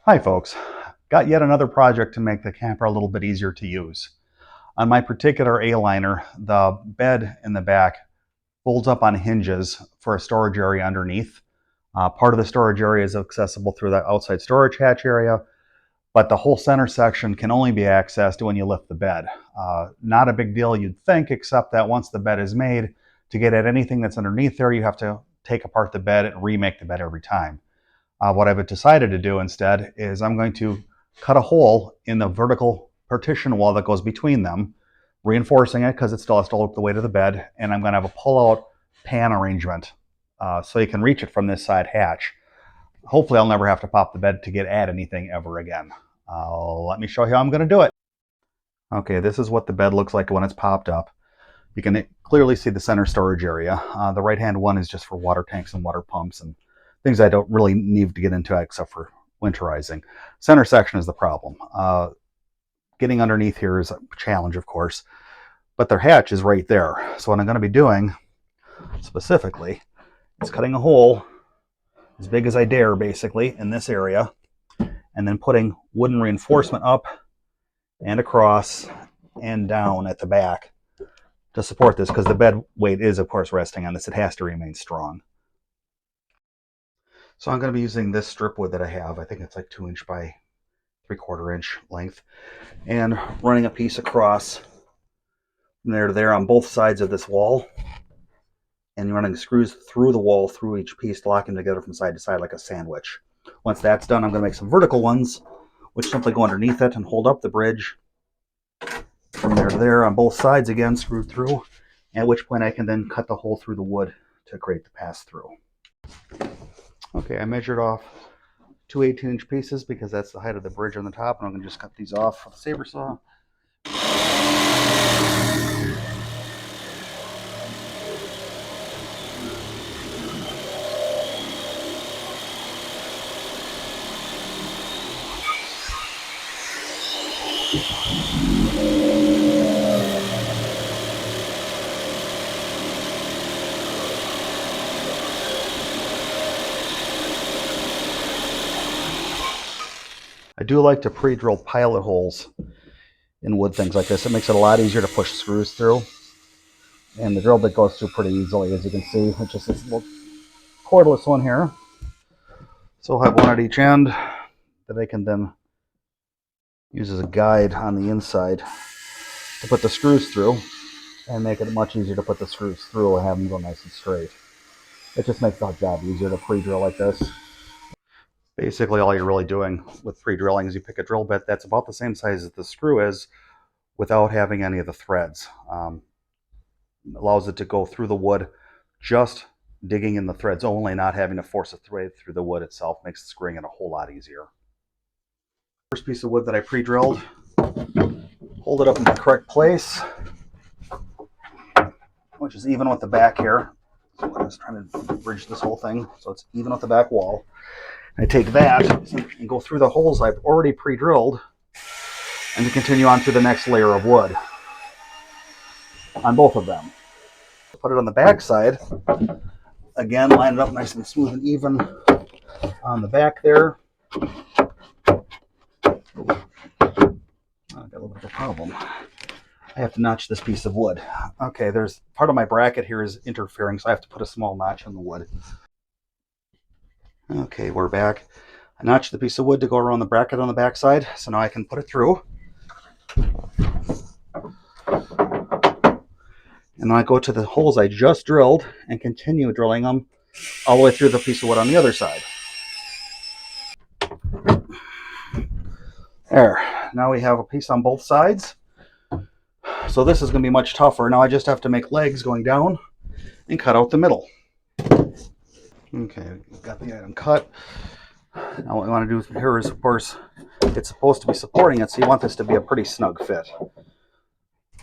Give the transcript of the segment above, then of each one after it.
Hi folks, got yet another project to make the camper a little bit easier to use. On my particular Aliner, the bed in the back folds up on hinges for a storage area underneath. Part of the storage area is accessible through the outside storage hatch area, but the whole center section can only be accessed when you lift the bed. Not a big deal you'd think, except that once the bed is made, to get at anything that's underneath there, you have to take apart the bed and remake the bed every time. What I've decided to do instead is I'm going to cut a hole in the vertical partition wall that goes between them, reinforcing it because it still has to hold the weight of the bed, and I'm going to have a pull-out pan arrangement so you can reach it from this side hatch. Hopefully I'll never have to pop the bed to get at anything ever again. Let me show you how I'm going to do it. Okay, this is what the bed looks like when it's popped up. You can clearly see the center storage area. The right-hand one is just for water tanks and water pumps and things I don't really need to get into except for winterizing. Center section is the problem. Getting underneath here is a challenge, of course, but their hatch is right there. So what I'm going to be doing specifically is cutting a hole as big as I dare, basically, in this area, and then putting wooden reinforcement up and across and down at the back to support this, because the bed weight is, of course, resting on this. It has to remain strong. So I'm going to be using this strip wood that I have. I think it's like 2 inch by 3/4 inch length, and running a piece across from there to there on both sides of this wall, and running screws through the wall through each piece, locking them together from side to side like a sandwich. Once that's done, I'm going to make some vertical ones, which simply go underneath it and hold up the bridge from there to there on both sides, again screwed through, at which point I can then cut the hole through the wood to create the pass-through. Okay, I measured off 2 18-inch pieces because that's the height of the bridge on the top, and I'm going to just cut these off with a saber saw. I do like to pre-drill pilot holes in wood things like this. It makes it a lot easier to push screws through. And the drill bit goes through pretty easily, as you can see. It's just this little cordless one here. So I'll have one at each end that I can then use as a guide on the inside to put the screws through, and make it much easier to put the screws through and have them go nice and straight. It just makes the job easier to pre-drill like this. Basically, all you're really doing with pre-drilling is you pick a drill bit that's about the same size as the screw is without having any of the threads. Allows it to go through the wood, just digging in the threads only, not having to force a thread through the wood itself. Makes the screwing it a whole lot easier. First piece of wood that I pre-drilled, hold it up in the correct place, which is even with the back here. So I'm just trying to bridge this whole thing so it's even with the back wall. I take that and go through the holes I've already pre-drilled and continue on to the next layer of wood on both of them. Put it on the back side. Again, line it up nice and smooth and even on the back there. I've got a little bit of a problem. I have to notch this piece of wood. Okay, there's part of my bracket here is interfering, so I have to put a small notch in the wood. Okay, we're back. I notched the piece of wood to go around the bracket on the back side, so now I can put it through. And then I go to the holes I just drilled and continue drilling them all the way through the piece of wood on the other side. There. Now we have a piece on both sides. So this is going to be much tougher. Now I just have to make legs going down and cut out the middle. Okay, got the item cut. Now what we want to do here is, of course, it's supposed to be supporting it, so you want this to be a pretty snug fit.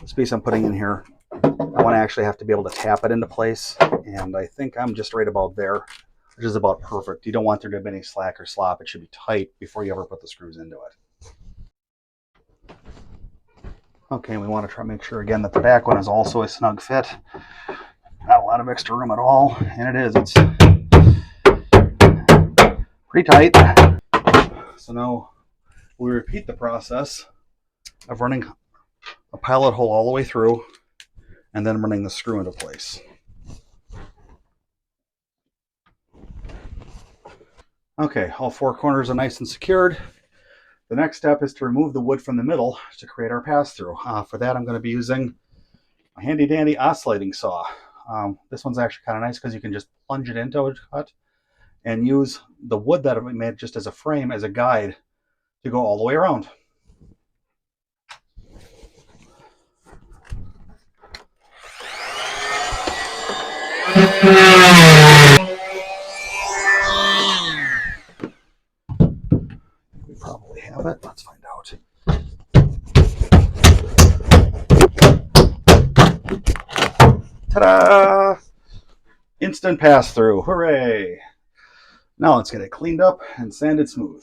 This piece I'm putting in here, I want to actually have to be able to tap it into place, and I think I'm just right about there, which is about perfect. You don't want there to be any slack or slop. It should be tight before you ever put the screws into it. Okay, we want to try to make sure again that the back one is also a snug fit. Not a lot of extra room at all, and it is. It's pretty tight. So So now we repeat the process of running a pilot hole all the way through and then running the screw into place. Okay, all four corners are nice and secured. The next step is to remove the wood from the middle to create our pass-through. For that, I'm going to be using a handy-dandy oscillating saw. This one's actually kind of nice because you can just plunge it into a cut and use the wood that I made just as a frame, as a guide to go all the way around. We probably have it. Let's find out. Ta-da! Instant pass-through. Hooray! Now let's get it cleaned up and sanded smooth.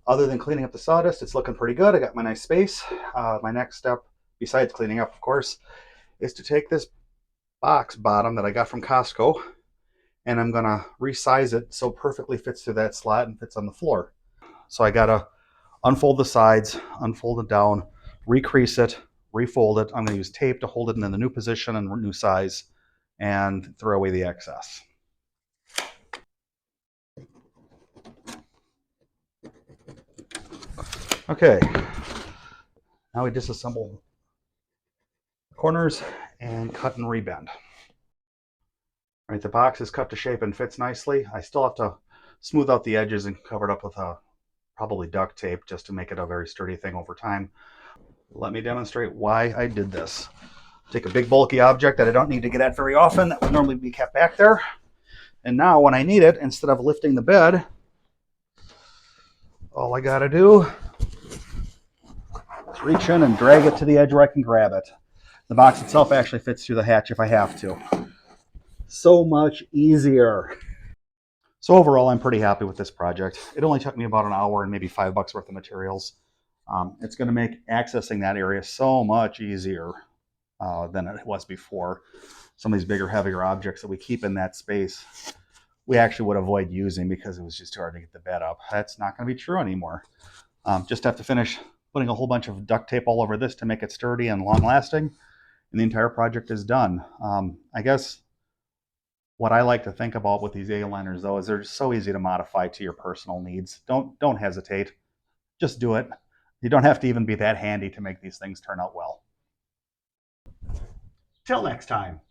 Other than cleaning up the sawdust, it's looking pretty good. I got my nice space. My next step, besides cleaning up, of course, is to take this box bottom that I got from Costco, and I'm going to resize it so it perfectly fits through that slot and fits on the floor. So I got to unfold the sides, unfold it down, recrease it, refold it. I'm going to use tape to hold it in the new position and new size, and throw away the excess. Okay, now we disassemble the corners and cut and rebend. All right, the box is cut to shape and fits nicely. I still have to smooth out the edges and cover it up with probably duct tape just to make it a very sturdy thing over time. Let me demonstrate why I did this. Take a big bulky object that I don't need to get at very often, that would normally be kept back there. And now when I need it, instead of lifting the bed, all I gotta do is reach in and drag it to the edge where I can grab it. The box itself actually fits through the hatch if I have to. So much easier. So overall, I'm pretty happy with this project. It only took me about an hour and maybe $5 worth of materials. It's going to make accessing that area so much easier than it was before. Some of these bigger, heavier objects that we keep in that space, we actually would avoid using because it was just too hard to get the bed up. That's not going to be true anymore. Just have to finish putting a whole bunch of duct tape all over this to make it sturdy and long-lasting, and the entire project is done. I guess what I like to think about with these A-liners, though, is they're just so easy to modify to your personal needs. Don't hesitate. Just do it. You don't have to even be that handy to make these things turn out well. Till next time.